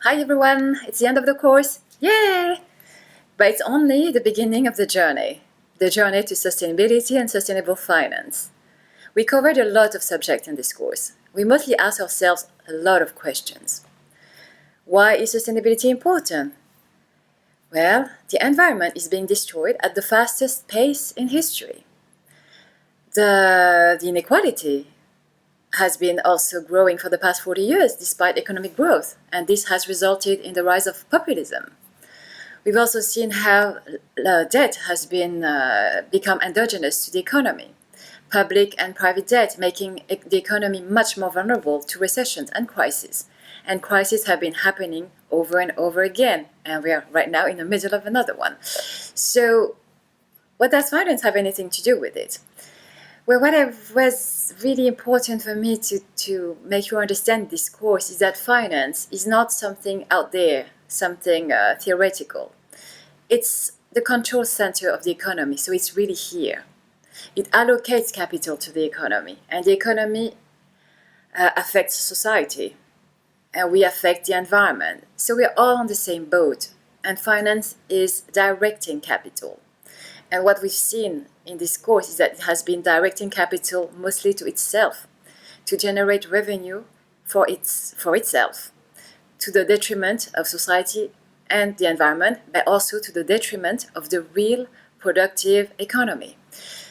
Hi everyone, it's the end of the course. Yay! But it's only the beginning of the journey to sustainability and sustainable finance. We covered a lot of subjects in this course. We mostly asked ourselves a lot of questions. Why is sustainability important? Well, the environment is being destroyed at the fastest pace in history. The inequality has been also growing for the past 40 years despite economic growth, and this has resulted in the rise of populism. We've also seen how debt has become endogenous to the economy, public and private debt making the economy much more vulnerable to recessions and crises. And crises have been happening over and over again, and we are right now in the middle of another one. So what does finance have anything to do with it? Well, what was really important for me to make you understand this course is that finance is not something out there, something theoretical. It's the control center of the economy, so it's really here. It allocates capital to the economy, and the economy affects society, and we affect the environment. So we're all on the same boat, and finance is directing capital. And what we've seen in this course is that it has been directing capital mostly to itself, to generate revenue for itself, to the detriment of society and the environment, but also to the detriment of the real productive economy.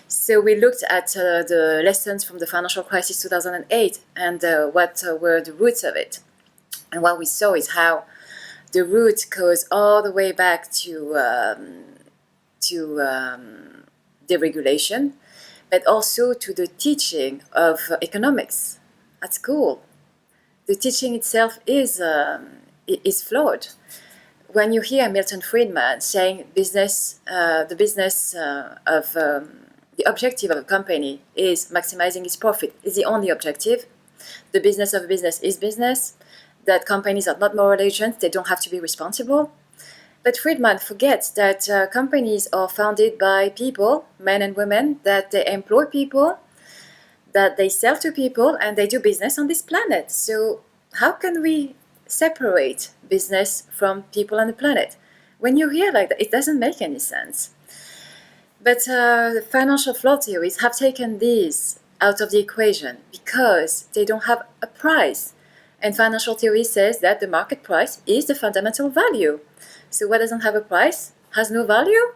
So we looked at the lessons from the financial crisis 2008 and what were the roots of it. And what we saw is how the root goes all the way back to deregulation, but also to the teaching of economics at school. The teaching itself is flawed. When you hear Milton Friedman saying the objective of a company is maximizing its profit is the only objective. The business of a business is business. That companies are not moral agents, they don't have to be responsible. But Friedman forgets that companies are founded by people, men and women, that they employ people, that they sell to people, and they do business on this planet. So how can we separate business from people on the planet? When you hear like that, it doesn't make any sense. But financial flow theories have taken these out of the equation because they don't have a price. And financial theory says that the market price is the fundamental value. So what doesn't have a price has no value?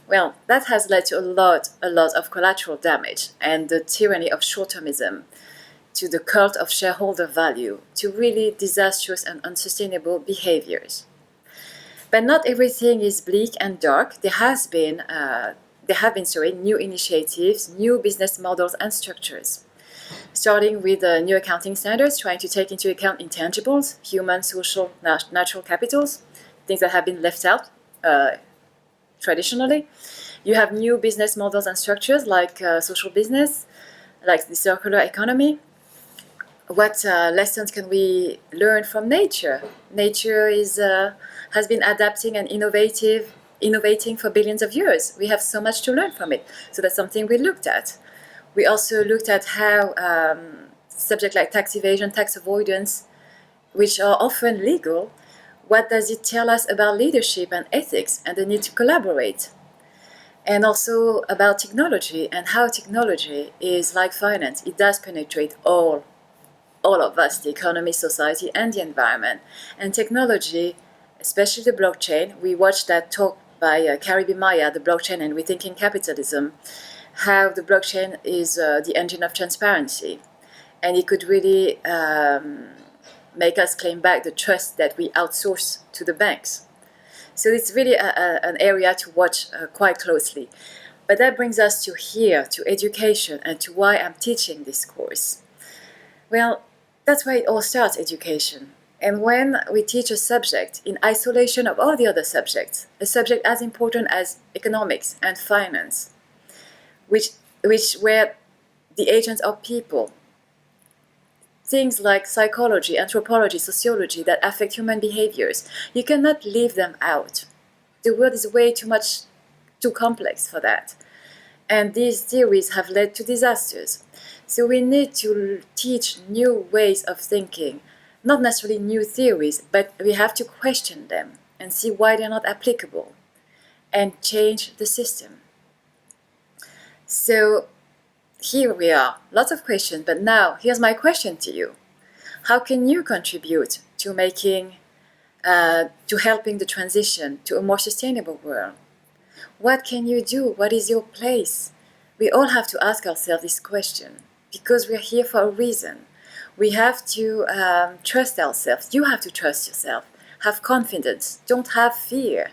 Well, that has led to a lot of collateral damage and the tyranny of short-termism, to the cult of shareholder value, to really disastrous and unsustainable behaviors. But not everything is bleak and dark. There have been new initiatives, new business models and structures. Starting with new accounting standards, trying to take into account intangibles, human, social, natural capitals, things that have been left out traditionally. You have new business models and structures like social business, like the circular economy. What lessons can we learn from nature? Nature has been adapting and innovating for billions of years. We have so much to learn from it. So that's something we looked at. We also looked at how subjects like tax evasion, tax avoidance, which are often legal, what does it tell us about leadership and ethics and the need to collaborate? And also about technology and how technology is like finance. It does penetrate all of us, the economy, society, and the environment. And technology, especially the blockchain, we watched that talk by Carrie Maya, the blockchain and rethinking capitalism, how the blockchain is the engine of transparency. And it could really make us claim back the trust that we outsource to the banks. So it's really an area to watch quite closely. But that brings us to here, to education, and to why I'm teaching this course. Well, that's why it all starts, education. And when we teach a subject in isolation of all the other subjects, a subject as important as economics and finance, where the agents are people, things like psychology, anthropology, sociology that affect human behaviors, you cannot leave them out. The world is way too complex for that. And these theories have led to disasters. So we need to teach new ways of thinking, not necessarily new theories, but we have to question them and see why they're not applicable and change the system. So here we are, lots of questions, but now here's my question to you. How can you contribute to helping the transition to a more sustainable world? What can you do? What is your place? We all have to ask ourselves this question because we're here for a reason. We have to trust ourselves. You have to trust yourself. Have confidence. Don't have fear.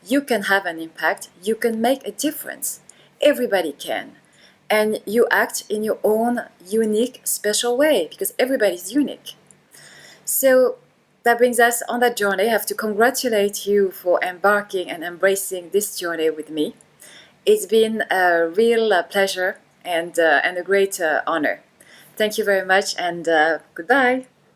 You can have an impact. You can make a difference. Everybody can. And you act in your own unique, special way because everybody's unique. So that brings us on that journey. I have to congratulate you for embarking and embracing this journey with me. It's been a real pleasure and a great honor. Thank you very much, and goodbye.